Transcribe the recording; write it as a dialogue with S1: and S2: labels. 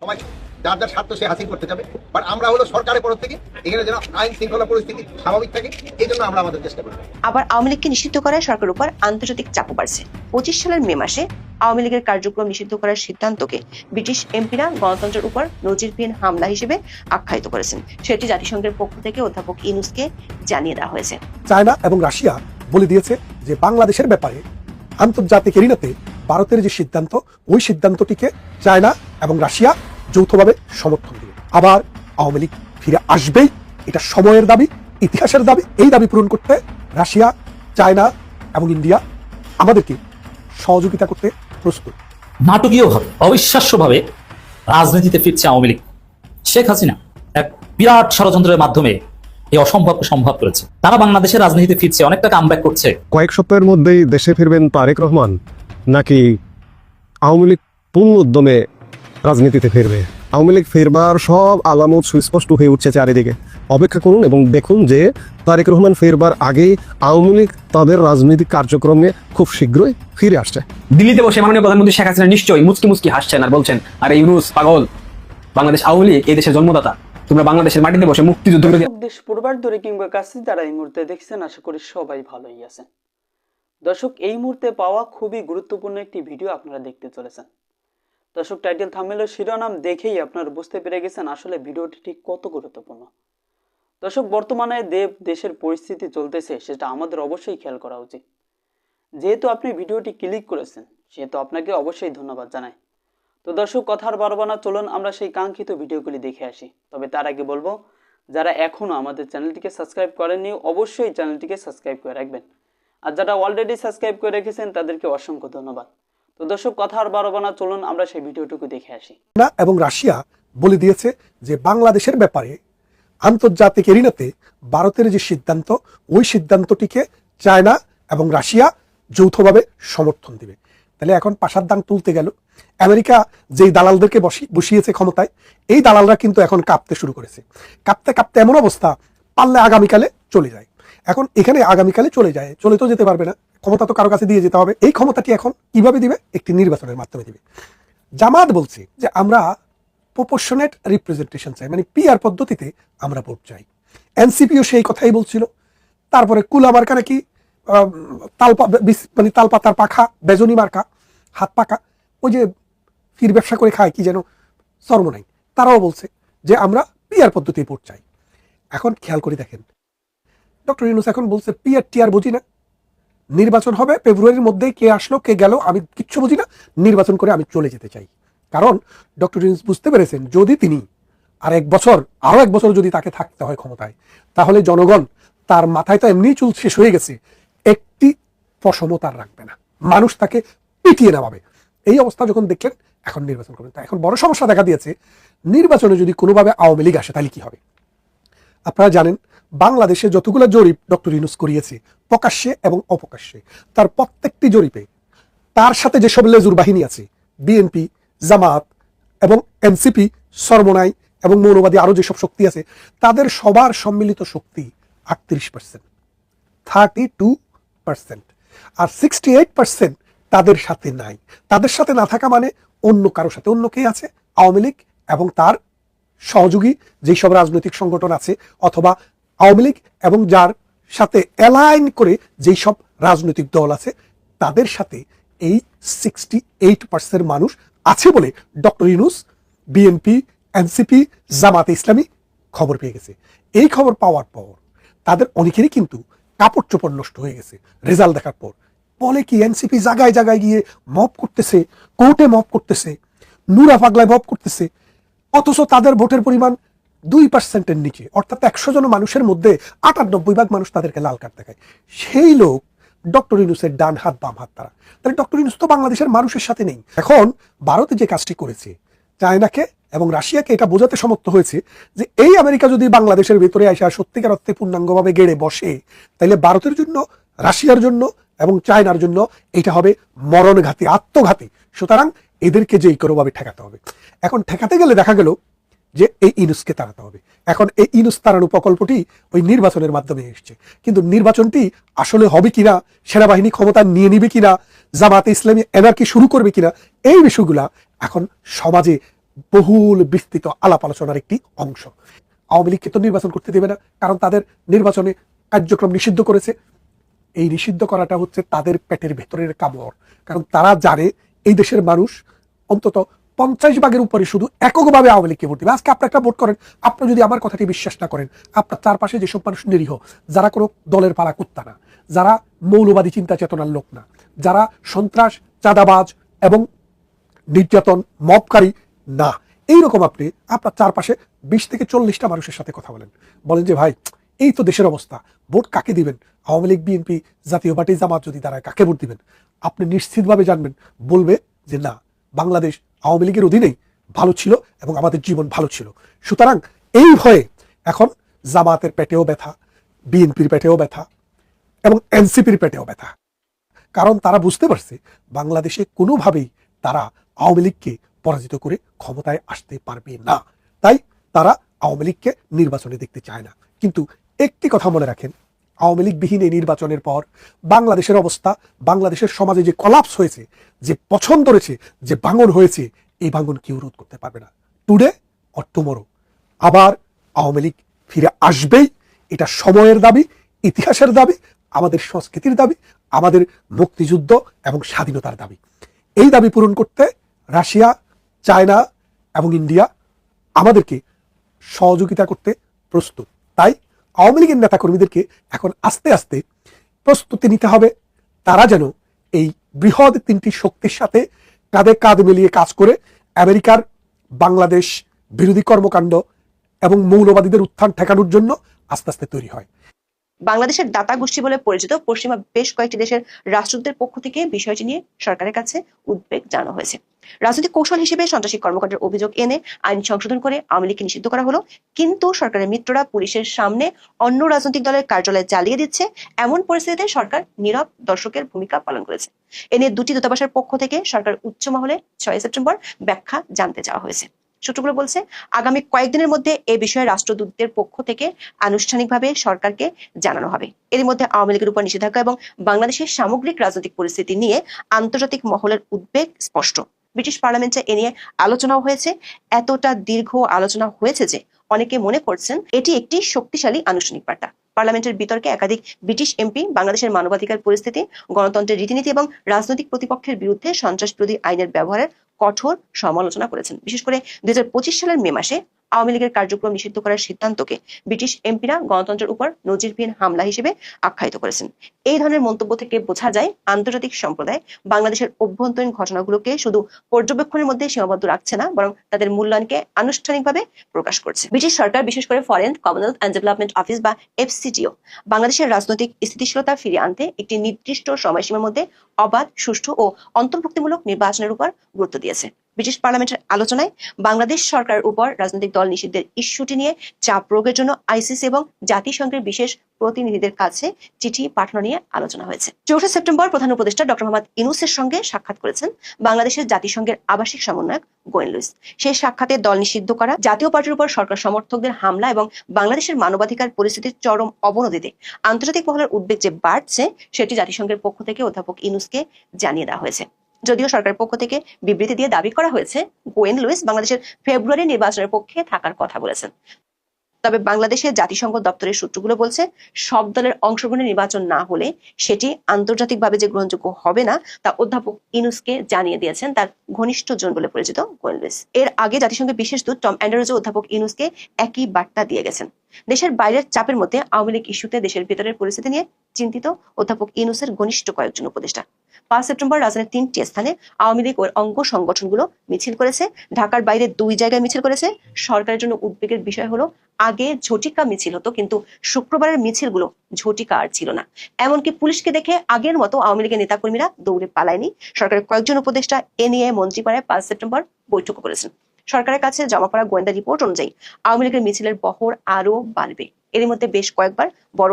S1: সময় যার যার স্বার্থ সে হাসিল করতে যাবে, বাট আমরা হলো সরকারের পক্ষ থেকে এখানে যেন আইন শৃঙ্খলা পরিস্থিতি স্বাভাবিক থাকে, এই জন্য আমরা আমাদের চেষ্টা করি।
S2: আবার আওয়ামী লীগকে নিষিদ্ধ করায় সরকারের উপর আন্তর্জাতিক চাপও বাড়ছে। 25 সালের মে মাসে আওয়ামী লীগের কার্যক্রম নিষিদ্ধ করার সিদ্ধান্তকে ব্রিটিশ এমপিরা গণতন্ত্রের উপর নজিরবিহীন হামলা হিসেবে আখ্যায়িত করেছেন। সেটি জাতিসংঘের পক্ষ থেকে অধ্যাপক ইউনূসকে জানিয়ে দেওয়া হয়েছে।
S3: চায়না এবং রাশিয়া বলে দিয়েছে যে বাংলাদেশের ব্যাপারে আন্তর্জাতিক এরিনাতে ভারতের যে সিদ্ধান্ত, ওই সিদ্ধান্তটিকে চায়না এবং রাশিয়া যৌথভাবে সমর্থন দেবে। আবার আওয়ামী লীগ ফিরে আসবেই, এটা সময়ের দাবি, ইতিহাসের দাবি। এই দাবি পূরণ করতে রাশিয়া, চায়না এবং ইন্ডিয়া আমাদেরকে সহযোগিতা করতে প্রস্তুত।
S4: নাটকীয়ভাবে, অবিশ্বাস্যভাবে রাজনীতিতে ফিরছে আওয়ামী লীগ। শেখ হাসিনা এক বিরাট ষড়যন্ত্রের মাধ্যমে এই অসম্ভবকে সম্ভব করেছে। তারা বাংলাদেশের রাজনীতিতে ফিরছে, অনেকটা কামব্যাক করছে।
S5: কয়েক সপ্তাহের মধ্যেই দেশে ফিরবেন তারেক রহমান, নাকি আওয়ামী লীগ পূর্ণ উদ্যমে রাজনীতিতে ফিরবে? আওয়ামী লীগ ফিরবার সব আলামত সুস্পষ্ট হয়ে উঠছে চারিদিকে। অপেক্ষা করুন এবং দেখুন যে তারেক রহমান ফিরবার আগেই আওয়ামী লীগ তাদের রাজনৈতিক কার্যক্রমে খুব শীঘ্রই ফিরে আসছে।
S6: দিল্লিতে বসে মাননীয় প্রধানমন্ত্রী শেখ হাসিনা নিশ্চয়ই মুচকি মুচকি হাসছেন আর বলছেন, আরে ইউনূস পাগল, বাংলাদেশ আওয়ামী লীগ এই দেশের জন্মদাতা, তোমরা বাংলাদেশের মাটিতে বসে মুক্তিযুদ্ধ করে
S7: দেশ পূর্বার দূরে কিংবা কাছে যারা এই মুহূর্তে দেখছেন, আশা করি সবাই ভালোই আছেন। দর্শক, এই মুহূর্তে পাওয়া খুবই গুরুত্বপূর্ণ একটি ভিডিও আপনারা দেখতে চলেছেন। দর্শক, টাইটেল থাম্বনেল শিরোনাম দেখেই আপনারা বুঝতে পেরে গেছেন আসলে ভিডিওটি ঠিক কত গুরুত্বপূর্ণ। দর্শক, বর্তমানে দেশের পরিস্থিতি চলতেছে, সেটা আমাদের অবশ্যই খেয়াল করা উচিত। যেহেতু আপনি ভিডিওটি ক্লিক করেছেন, সেহেতু আপনাকে অবশ্যই ধন্যবাদ জানাই। তো দর্শক, কথার বাড়াবো না, চলুন আমরা সেই কাঙ্ক্ষিত ভিডিওগুলি দেখে আসি। তবে তার আগে বলবো, যারা এখনও আমাদের চ্যানেলটিকে সাবস্ক্রাইব করেননি, অবশ্যই চ্যানেলটিকে সাবস্ক্রাইব করে রাখবেন। আর যারা অলরেডি সাবস্ক্রাইব করে রেখেছেন তাদেরকে অসংখ্য ধন্যবাদ। তো দর্শক, কথা আর বাড়াবো না, চলুন আমরা সেই ভিডিওটুকু দেখে আসি।
S3: এবং রাশিয়া বলে দিয়েছে যে বাংলাদেশের ব্যাপারে আন্তর্জাতিক এরিনাতে ভারতের যে সিদ্ধান্ত, ওই সিদ্ধান্তটিকে চায়না এবং রাশিয়া যৌথভাবে সমর্থন দিবে। তাহলে এখন পাশার দান তুলতে গেল। আমেরিকা যেই দালালদেরকে বসিয়েছে ক্ষমতায়, এই দালালরা কিন্তু এখন কাঁপতে শুরু করেছে। কাঁপতে কাঁপতে এমন অবস্থা, পারলে আগামীকালে চলে যায়। এখন এখানে আগামীকালে চলে তো যেতে পারবে না, ক্ষমতা তো কারো কাছে দিয়ে যেতে হবে। এই ক্ষমতাটি এখন কিভাবে দিবে? একটি নির্বাচনের মাধ্যমে দিবে। জামাত বলছে যে আমরা প্রপোর্শনেট রিপ্রেজেন্টেশন চাই, মানে পিআর পদ্ধতিতে আমরা ভোট চাই। এনসিপিও সেই কথাই বলছিল। তারপরে কুলা মার্কা নাকি তালপাতার পাখা, বেজনি মার্কা, হাত পাকা, ওই যে ফির ব্যবসা করে খায় কি যেন সর্বনাই, তারাও বলছে যে আমরা পিআর পদ্ধতি ভোট চাই। এখন খেয়াল করে দেখেন, ডক্টর ইউনূস এখন বলছে পিআর টিআর বুঝি না, নির্বাচন হবে ফেব্রুয়ারির মধ্যেই, কে আসলো কে গেল আমি কিচ্ছু বুঝি না, নির্বাচন করে আমি চলে যেতে চাই। কারণ ডক্টর ইউনূস বুঝতে পেরেছেন, যদি তিনি আরো এক বছর যদি তাকে থাকতে হয় ক্ষমতায়, তাহলে জনগণ তার মাথায় তো এমনি চুল শেষ হয়ে গেছে, একটি পশমও রাখবে না, মানুষ তাকে পিটিয়ে নেওয়াবে। এই অবস্থা যখন দেখলেন, এখন নির্বাচন করবেন। তা এখন বড় সমস্যা দেখা দিয়েছে, নির্বাচনে যদি কোনোভাবে আওয়ামী লীগ আসে তাহলে কি হবে? আপনারা জানেন, বাংলাদেশে যতগুলো জরিপ ডক্টর ইউনূস করিয়েছে, প্রকাশ্যে এবং অপ্রকাশ্যে, তার প্রত্যেকটি জরিপে তার সাথে যেসব লেজুর বাহিনী আছে, বিএনপি, জামাত এবং এনসিপি, সরমনাই এবং মৌলবাদী আরো যেসব শক্তি আছে, তাদের সবার সম্মিলিত শক্তি 38%, 32%, আর 68% তাদের সাথে নাই। তাদের সাথে না থাকা মানে অন্য কারো সাথে। অন্য কে আছে? আওয়ামী লীগ এবং তার সহযোগী যেই সব রাজনৈতিক সংগঠন আছে, অথবা আওয়ামী লীগ এবং যার সাথে অ্যালাইন করে যেই সব রাজনৈতিক দল আছে, তাদের সাথে এই 68% মানুষ আছে বলে ডক্টর ইউনূস, বিএনপি, এনসিপি, জামাতে ইসলামী খবর পেয়ে গেছে। এই খবর পাওয়ার পর তাদের অনেকেরই কিন্তু কাপড় চোপড় নষ্ট হয়ে গেছে রেজাল্ট দেখার পর। বলে কি, এনসিপি জায়গায় জায়গায় গিয়ে মব করতেছে, কোর্টে মব করতেছে, নুরা পাগলায় মব করতেছে, অথচ তাদের ভোটের পরিমাণ 2%-এর নিচে, অর্থাৎ 100 জন মানুষের মধ্যে 98% মানুষ তাদেরকে লাল কার্ড দেখায়। সেই লোক ডক্টর ইউনূসের ডান হাত বাম হাত তারা। তাহলে ডক্টর ইউনূস তো বাংলাদেশের মানুষের সাথে নেই। এখন ভারত যে কাজটি করেছে, চায়নাকে এবং রাশিয়াকে এটা বোঝাতে সমর্থ হয়েছে যে এই আমেরিকা যদি বাংলাদেশের ভেতরে আসে সত্যিকার অর্থে পূর্ণাঙ্গভাবে গেড়ে বসে, তাহলে ভারতের জন্য, রাশিয়ার জন্য এবং চায়নার জন্য এটা হবে মরণঘাতী, আত্মঘাতী। সুতরাং এদেরকে যে কোনোভাবে ঠেকাতে হবে। এখন ঠেকাতে গেলে দেখা গেল যে এই ইউনূসকে তাড়াতে হবে। এখন এই ইউনূস তাড়ানো প্রকল্পটি ওই নির্বাচনের মাধ্যমে এসছে, কিন্তু নির্বাচনটি আসলে হবে কিনা, সেনাবাহিনী ক্ষমতা নিয়ে নিবে কিনা, জামাতে ইসলামী এনার্কি শুরু করবে কিনা, এই বিষয়গুলা এখন সমাজে বহুল বিস্তৃত আলাপ আলোচনার একটি অংশ। আওয়ামী লীগকে তো নির্বাচন করতে দেবে না, কারণ তাদের নির্বাচনে কার্যক্রম নিষিদ্ধ করেছে। এই নিষিদ্ধ করাটা হচ্ছে তাদের পেটের ভেতরের কামড়, কারণ তারা জানে এই দেশের মানুষ অন্তত 50% উপরে শুধু এককভাবে আওয়ামী লীগকে ভোট দেবে। আজকে আপনি একটা ভোট করেন, আপনি যদি আমার কথাটি বিশ্বাস না করেন, আপনার চারপাশে যেসব মানুষ নিরীহ, যারা কোনো দলের পালা কুত্তা না, যারা মৌলবাদী চিন্তা চেতনার লোক না, যারা সন্ত্রাস, চাঁদাবাজ এবং নির্যাতন মবকারী না, এইরকম আপনি আপনার চারপাশে 20 থেকে 40টা মানুষের সাথে কথা বলেন যে ভাই এই তো দেশের অবস্থা, ভোট কাকে দিবেন? আওয়ামী লীগ, বিএনপি, জাতীয় পার্টি, জামাত যদি দাঁড়ায় কাকে ভোট দিবেন? আপনি নিশ্চিতভাবে জানবেন, বলবে যে না, বাংলাদেশ আওয়ামী লীগের অধীনেই ভালো ছিল এবং আমাদের জীবন ভালো ছিল। সুতরাং এই ভয়ে এখন জামাতের পেটেও ব্যথা, বিএনপির পেটেও ব্যথা এবং এনসিপির পেটেও ব্যথা, কারণ তারা বুঝতে পারছে বাংলাদেশে কোনোভাবেই তারা আওয়ামী লীগকে পরাজিত করে ক্ষমতায় আসতে পারবে না। তাই তারা আওয়ামী লীগকে নির্বাচনে দেখতে চায় না। কিন্তু একটি কথা মনে রাখেন, আওয়ামী লীগ বিহীন এই নির্বাচনের পর বাংলাদেশের অবস্থা, বাংলাদেশের সমাজে যে কলাপস হয়েছে, যে পছন্দ রয়েছে, যে ভাঙন হয়েছে, এই ভাঙন কেউ রোধ করতে পারবে না। টুডে অর টুমরো আবার আওয়ামী লীগ ফিরে আসবেই। এটা সময়ের দাবি, ইতিহাসের দাবি, আমাদের সংস্কৃতির দাবি, আমাদের মুক্তিযুদ্ধ এবং স্বাধীনতার দাবি। এই দাবি পূরণ করতে রাশিয়া, চায়না এবং ইন্ডিয়া আমাদেরকে সহযোগিতা করতে প্রস্তুত। তাই আওয়ামী লীগের নেতাকর্মীদেরকে এখন আস্তে আস্তে প্রস্তুতি নিতে হবে, তারা যেন এই বৃহৎ 3টি শক্তির সাথে কাঁধে কাঁধ মিলিয়ে কাজ করে আমেরিকার বাংলাদেশ বিরোধী কর্মকাণ্ড এবং মৌলবাদীদের উত্থান ঠেকানোর জন্য আস্তে আস্তে তৈরি হয়।
S2: বাংলাদেশের দাতা গোষ্ঠী বলে পরিচিত পশ্চিমা বেশ কয়েকটি দেশের রাষ্ট্রদূতের পক্ষ থেকে বিষয়টি নিয়ে সরকারের কাছে উদ্বেগ জানানো হয়েছে। রাজনৈতিক কৌশল হিসেবে সন্ত্রাসী কর্মকাণ্ডের অভিযোগ এনে আইন সংশোধন করে আওয়ামী লীগকে নিষিদ্ধ করা হলো, কিন্তু সরকারের মিত্ররা পুলিশের সামনে অন্য রাজনৈতিক দলের কার্যালয় জ্বালিয়ে দিচ্ছে, এমন পরিস্থিতিতে সরকার নীরব দর্শকের ভূমিকা পালন করেছে। এ নিয়ে দুটি দূতাবাসের পক্ষ থেকে সরকার উচ্চ মহলে 6 সেপ্টেম্বর ব্যাখ্যা জানতে চাওয়া হয়েছে। সূত্রগুলো বলছে, আগামী কয়েকদিনের মধ্যে এ বিষয়ে রাষ্ট্রদূতদের পক্ষ থেকে আনুষ্ঠানিকভাবে সরকারকে জানানো হবে। এর মধ্যে আওয়ামী লীগের উপর নিষেধাজ্ঞা এবং বাংলাদেশের সামগ্রিক রাজনৈতিক পরিস্থিতি নিয়ে আন্তর্জাতিক মহলের উদ্বেগ স্পষ্ট। ব্রিটিশ পার্লামেন্টে এ নিয়ে আলোচনাও হয়েছে। এতটা দীর্ঘ আলোচনা হয়েছে যে অনেকে মনে করছেন এটি একটি শক্তিশালী আনুষ্ঠানিক বার্তা। পার্লামেন্টের বিতর্কে একাধিক ব্রিটিশ এমপি বাংলাদেশের মানবাধিকার পরিস্থিতি, গণতন্ত্রের রীতিনীতি এবং রাজনৈতিক প্রতিপক্ষের বিরুদ্ধে সন্ত্রাস বিরোধী আইনের ব্যবহারের কঠোর সমালোচনা করেছেন। বিশেষ করে 2025 সালের মে মাসে আওয়ামী লীগের কার্যক্রম নিষিদ্ধ করার সিদ্ধান্তকে ব্রিটিশ এমপিরা গণতন্ত্রের উপর নজিরবিহীন হামলা হিসেবে আখ্যায়িত করেছেন। এই ধরনের মন্তব্য থেকে বোঝা যায় আন্তর্জাতিক সম্প্রদায় বাংলাদেশের অভ্যন্তরীণ ঘটনাগুলোকে শুধু পর্যবেক্ষণের মধ্যে সীমাবদ্ধ রাখছে না, বরং তাদের মূল্যায়নকে আনুষ্ঠানিকভাবে প্রকাশ করছে। ব্রিটিশ সরকার, বিশেষ করে foreign, Commonwealth and development office বা FCTO, বাংলাদেশের রাজনৈতিক স্থিতিশীলতা ফিরিয়ে আনতে একটি নির্দিষ্ট সময়সীমার মধ্যে অবাধ, সুষ্ঠু ও অন্তর্ভুক্তিমূলক নির্বাচনের উপর গুরুত্ব দিয়েছে। ব্রিটিশ পার্লামেন্টের আলোচনায় বাংলাদেশ সরকারের উপর রাজনৈতিক দল নিষিদ্ধের ইস্যুটি নিয়ে চাপ প্রয়োগের জন্য ICC এবং জাতিসংঘের বিশেষ প্রতিনিধিদের কাছে চিঠি পাঠানো নিয়ে আলোচনা হয়েছে। 4 সেপ্টেম্বর প্রধান উপদেষ্টা ডক্টর মোহাম্মদ ইউনূসের সঙ্গে সাক্ষাৎ করেছেন বাংলাদেশের জাতিসংঘের আবাসিক সমন্বয়ক গোয়েন লুইস। সেই সাক্ষাতে দল নিষিদ্ধ করা, জাতীয় পার্টির উপর সরকার সমর্থকদের হামলা এবং বাংলাদেশের মানবাধিকার পরিস্থিতির চরম অবনতিতে আন্তর্জাতিক মহলের উদ্বেগ যে বাড়ছে, সেটি জাতিসংঘের পক্ষ থেকে অধ্যাপক ইউনূসকে জানিয়ে দেওয়া হয়েছে। যদিও সরকারের পক্ষ থেকে বিবৃতি দিয়ে দাবি করা হয়েছে গোয়েন লুইস বাংলাদেশের ফেব্রুয়ারি নির্বাচনের পক্ষে থাকার কথা বলেছেন, তবে বাংলাদেশের জাতিসংঘ দপ্তরের সূত্রগুলো বলছে সব দলের অংশগ্রহণে নির্বাচন না হলে সেটি আন্তর্জাতিকভাবে যে গ্রহণযোগ্য হবে না তা অধ্যাপক ইউনূসকে জানিয়ে দিয়েছেন তার ঘনিষ্ঠজন বলে পরিচিত গোয়েন লুইস। এর আগে জাতিসংঘের বিশেষ দূত টম অ্যান্ডারুজও অধ্যাপক ইউনূসকে একই বার্তা দিয়ে গেছেন। দেশের বাইরের চাপের মধ্যে আওয়ামী লীগ ইস্যুতে দেশের ভেতরের পরিস্থিতি নিয়ে চিন্তিত অধ্যাপক ইউনূসের ঘনিষ্ঠ কয়েকজন উপদেষ্টা। 5 সেপ্টেম্বর রাজধানীর 3টি স্থানে আওয়ামী লীগ ও অঙ্গ সংগঠনগুলো মিছিল করেছে। ঢাকার বাইরে 2 জায়গায় মিছিল করেছে। সরকারের জন্য উদ্বেগের বিষয় হলো, আগে ঝটিকা মিছিল হতো, কিন্তু শুক্রবারের মিছিলগুলো ঝটিকা আর ছিল না। এমনকি পুলিশকে দেখে আগের মতো আওয়ামী লীগের নেতাকর্মীরা দৌড়ে পালায়নি। সরকারের কয়েকজন উপদেষ্টা এ নিয়ে মন্ত্রীপাড়ায় 5 সেপ্টেম্বর বৈঠক করেছেন। সরকারের কাছে জমা পড়া গোয়েন্দা রিপোর্ট অনুযায়ী আওয়ামী লীগের মিছিলের বহর আরো বাড়বে। এর মধ্যে বেশ কয়েকবার বড়